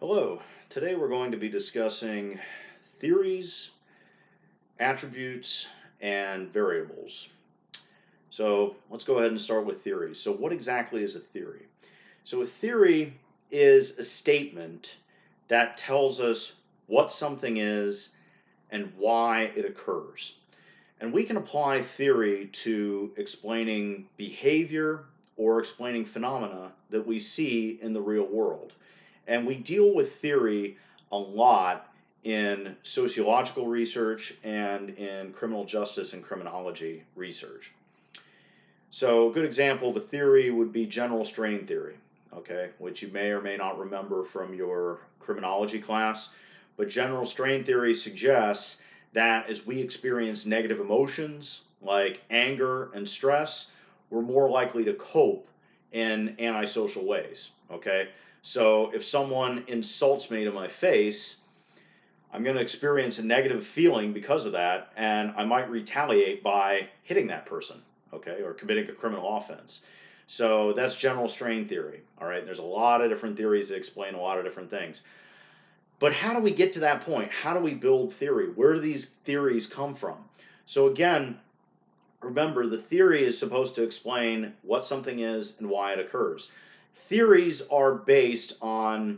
Hello. Today we're going to be discussing theories, attributes, and variables. So let's go ahead and start with theories. So what exactly is a theory? So a theory is a statement that tells us what something is and why it occurs. And we can apply theory to explaining behavior or explaining phenomena that we see in the real world. And we deal with theory a lot in sociological research and in criminal justice and criminology research. So, a good example of a theory would be general strain theory, okay, which you may or may not remember from your criminology class. But general strain theory suggests that as we experience negative emotions like anger and stress, we're more likely to cope in antisocial ways, okay? So, if someone insults me to my face, I'm going to experience a negative feeling because of that, and I might retaliate by hitting that person, okay, or committing a criminal offense. So that's general strain theory, all right? There's a lot of different theories that explain a lot of different things. But how do we get to that point? How do we build theory? Where do these theories come from? So again, remember the theory is supposed to explain what something is and why it occurs. Theories are based on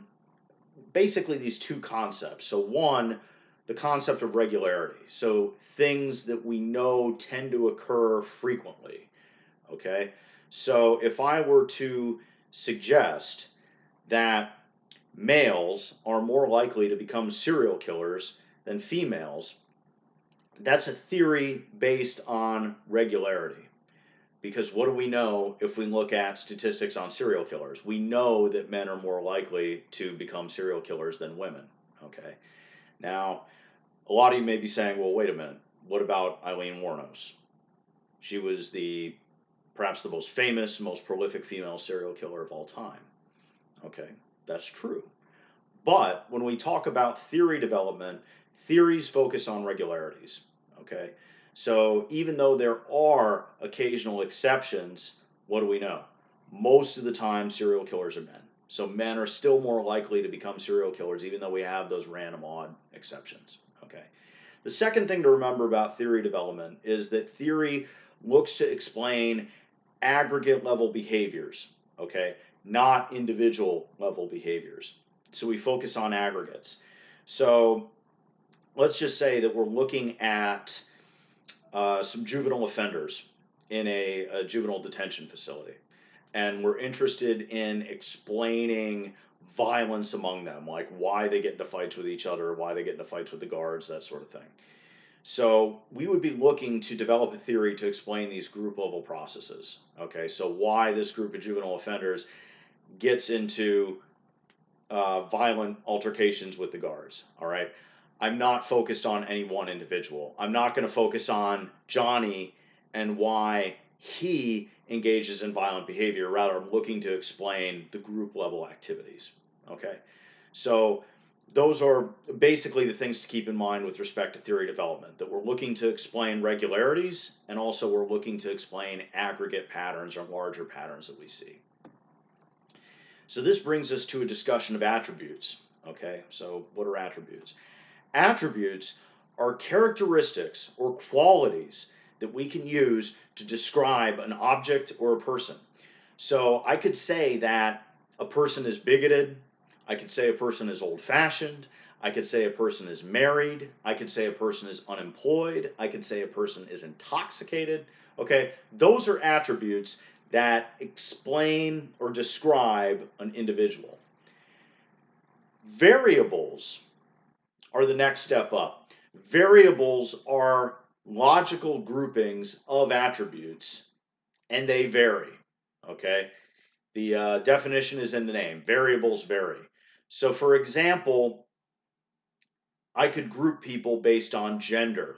basically these two concepts. So, one, the concept of regularity. So, things that we know tend to occur frequently. Okay. So, if I were to suggest that males are more likely to become serial killers than females, that's a theory based on regularity. Because what do we know if we look at statistics on serial killers? We know that men are more likely to become serial killers than women. Okay. Now, a lot of you may be saying, well, wait a minute. What about Eileen Wuornos? She was perhaps the most famous, most prolific female serial killer of all time. Okay. That's true. But when we talk about theory development, theories focus on regularities. Okay. So even though there are occasional exceptions, what do we know? Most of the time, serial killers are men. So men are still more likely to become serial killers, even though we have those random odd exceptions. Okay. The second thing to remember about theory development is that theory looks to explain aggregate level behaviors, okay, not individual level behaviors. So we focus on aggregates. So let's just say that we're looking at some juvenile offenders in a juvenile detention facility, and we're interested in explaining violence among them, like why they get into fights with each other, why they get into fights with the guards, that sort of thing. So we would be looking to develop a theory to explain these group level processes. Okay, so why this group of juvenile offenders gets into violent altercations with the guards. All right. I'm not focused on any one individual. I'm not going to focus on Johnny and why he engages in violent behavior. Rather, I'm looking to explain the group level activities. Okay. So, those are basically the things to keep in mind with respect to theory development, that we're looking to explain regularities, and also we're looking to explain aggregate patterns or larger patterns that we see. So this brings us to a discussion of attributes. Okay, so what are attributes? Attributes are characteristics or qualities that we can use to describe an object or a person. So I could say that a person is bigoted. I could say a person is old fashioned. I could say a person is married. I could say a person is unemployed. I could say a person is intoxicated. Okay, those are attributes that explain or describe an individual. Variables are the next step up. Variables are logical groupings of attributes, and they vary. Okay, the definition is in the name. Variables vary. So, for example, I could group people based on gender.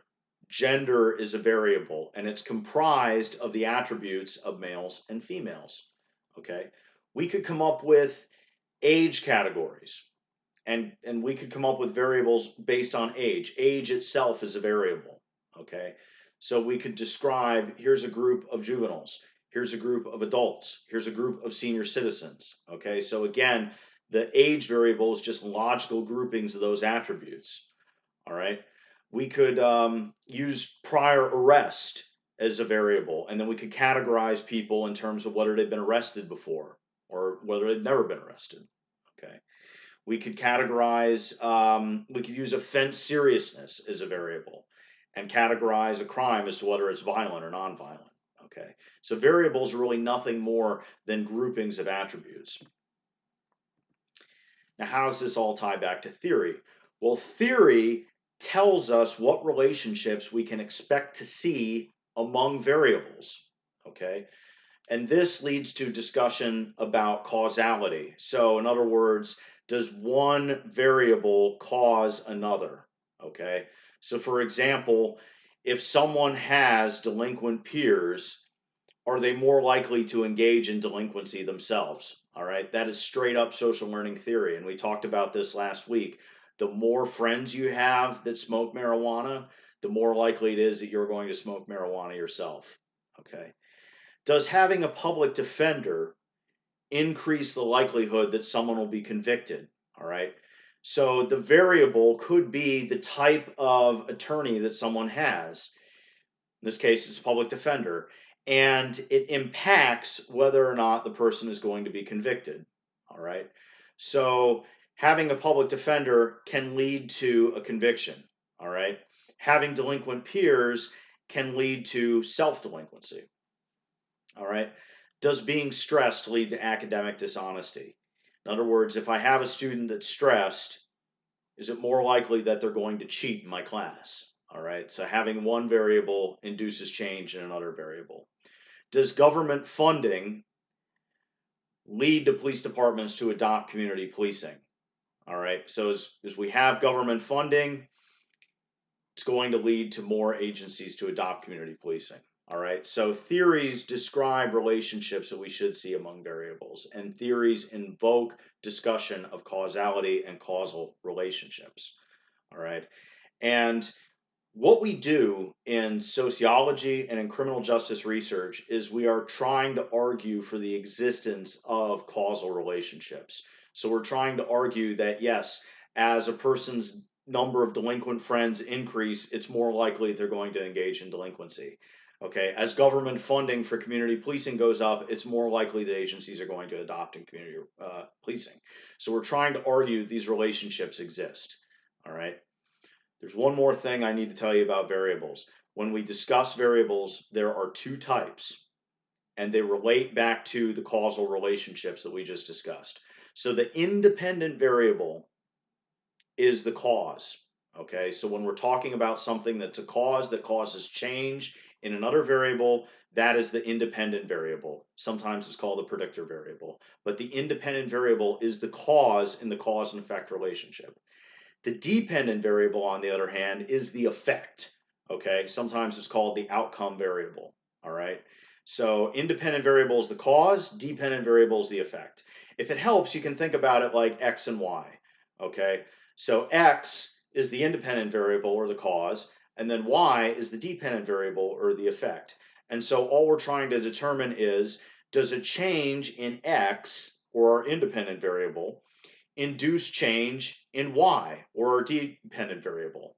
Gender is a variable, and it's comprised of the attributes of males and females. Okay, we could come up with age categories, and we could come up with variables based on age. Age itself is a variable. Okay, so we could describe, here's a group of juveniles, here's a group of adults, here's a group of senior citizens. Okay, so again, The age variable is just logical groupings of those attributes. All right. We could use prior arrest as a variable, and then we could categorize people in terms of whether they've been arrested before or whether they've never been arrested. Okay. We could categorize, we could use offense seriousness as a variable and categorize a crime as to whether it's violent or nonviolent. Okay. So variables are really nothing more than groupings of attributes. Now, how does this all tie back to theory? Well, theory tells us what relationships we can expect to see among variables. Okay. And this leads to discussion about causality. So, in other words, does one variable cause another? Okay. So, for example, if someone has delinquent peers, are they more likely to engage in delinquency themselves? All right. That is straight up social learning theory. And we talked about this last week. The more friends you have that smoke marijuana, the more likely it is that you're going to smoke marijuana yourself. Okay. Does having a public defender increase the likelihood that someone will be convicted? All right. So the variable could be the type of attorney that someone has. In this case, it's a public defender, and it impacts whether or not the person is going to be convicted. All right. So having a public defender can lead to a conviction. All right. Having delinquent peers can lead to self delinquency. All right. Does being stressed lead to academic dishonesty? In other words, if I have a student that's stressed, is it more likely that they're going to cheat in my class? All right. So having one variable induces change in another variable. Does government funding lead to police departments to adopt community policing? All right. So as we have government funding, it's going to lead to more agencies to adopt community policing. All right. So theories describe relationships that we should see among variables, and theories invoke discussion of causality and causal relationships. All right. And what we do in sociology and in criminal justice research is we are trying to argue for the existence of causal relationships. So we're trying to argue that, yes, as a person's number of delinquent friends increase, it's more likely they're going to engage in delinquency. Okay, as government funding for community policing goes up, it's more likely that agencies are going to adopt in community policing. So we're trying to argue these relationships exist. All right. There's one more thing I need to tell you about variables. When we discuss variables, there are two types, and they relate back to the causal relationships that we just discussed. So the independent variable is the cause. Okay, so when we're talking about something that's a cause that causes change in another variable, that is the independent variable. Sometimes it's called the predictor variable. But the independent variable is the cause in the cause and effect relationship. The dependent variable, on the other hand, is the effect. Okay, sometimes it's called the outcome variable. All right, so independent variable is the cause, dependent variable is the effect. If it helps, you can think about it like x and y. Okay, so x is the independent variable or the cause, and then y is the dependent variable or the effect. And so all we're trying to determine is, does a change in x, or our independent variable, induce change in y, or our dependent variable?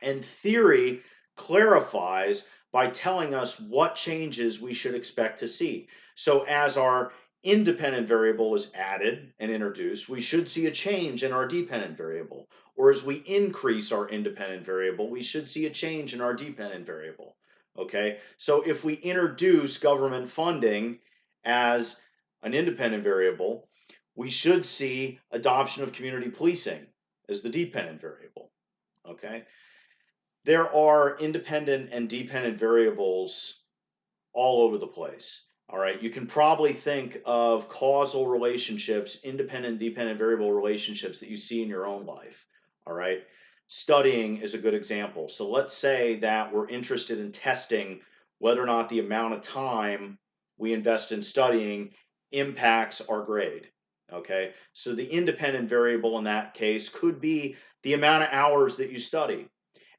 And theory clarifies by telling us what changes we should expect to see. So as our independent variable is added and introduced, we should see a change in our dependent variable. Or as we increase our independent variable, we should see a change in our dependent variable. Okay, so if we introduce government funding as an independent variable, we should see adoption of community policing as the dependent variable. Okay, there are independent and dependent variables all over the place. All right, you can probably think of causal relationships, independent, dependent variable relationships that you see in your own life. All right, studying is a good example. So let's say that we're interested in testing whether or not the amount of time we invest in studying impacts our grade. Okay, so the independent variable in that case could be the amount of hours that you study,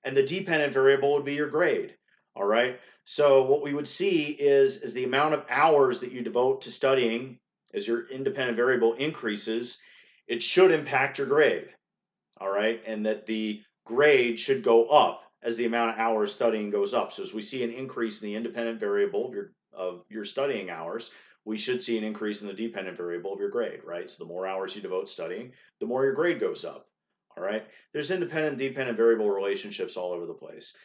and the dependent variable would be your grade. All right, so what we would see is the amount of hours that you devote to studying as your independent variable increases, it should impact your grade. All right, and that the grade should go up as the amount of hours studying goes up. So as we see an increase in the independent variable of your studying hours, we should see an increase in the dependent variable of your grade, right? So the more hours you devote studying, the more your grade goes up. All right, there's independent dependent variable relationships all over the place,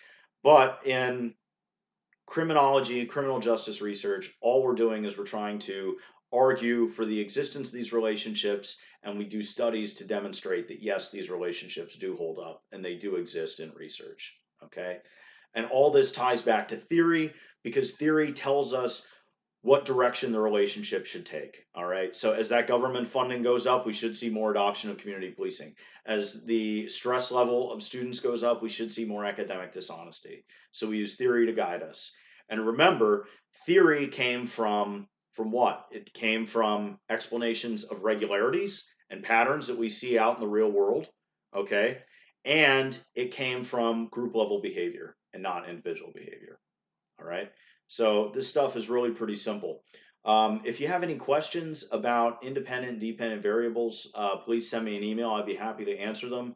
but in criminology, criminal justice research, all we're doing is we're trying to argue for the existence of these relationships, and we do studies to demonstrate that yes, these relationships do hold up and they do exist in research. Okay. And all this ties back to theory because theory tells us what direction the relationship should take. All right. So as that government funding goes up, we should see more adoption of community policing. As the stress level of students goes up, we should see more academic dishonesty. So we use theory to guide us. And remember, theory came from what? It came from explanations of regularities and patterns that we see out in the real world. Okay. And it came from group level behavior and not individual behavior. All right. So this stuff is really pretty simple. If you have any questions about independent, dependent variables, please send me an email. I'd be happy to answer them.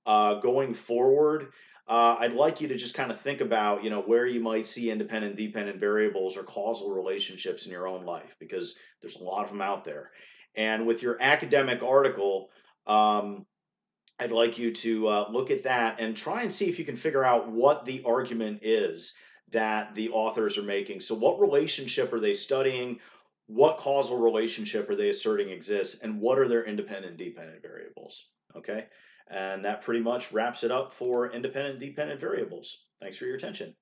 Going forward, I'd like you to just kind of think about, where you might see independent, dependent variables or causal relationships in your own life, because there's a lot of them out there. And with your academic article, I'd like you to look at that and try and see if you can figure out what the argument is that the authors are making. So, what relationship are they studying? What causal relationship are they asserting exists? And what are their independent and dependent variables? Okay. And that pretty much wraps it up for independent and dependent variables. Thanks for your attention.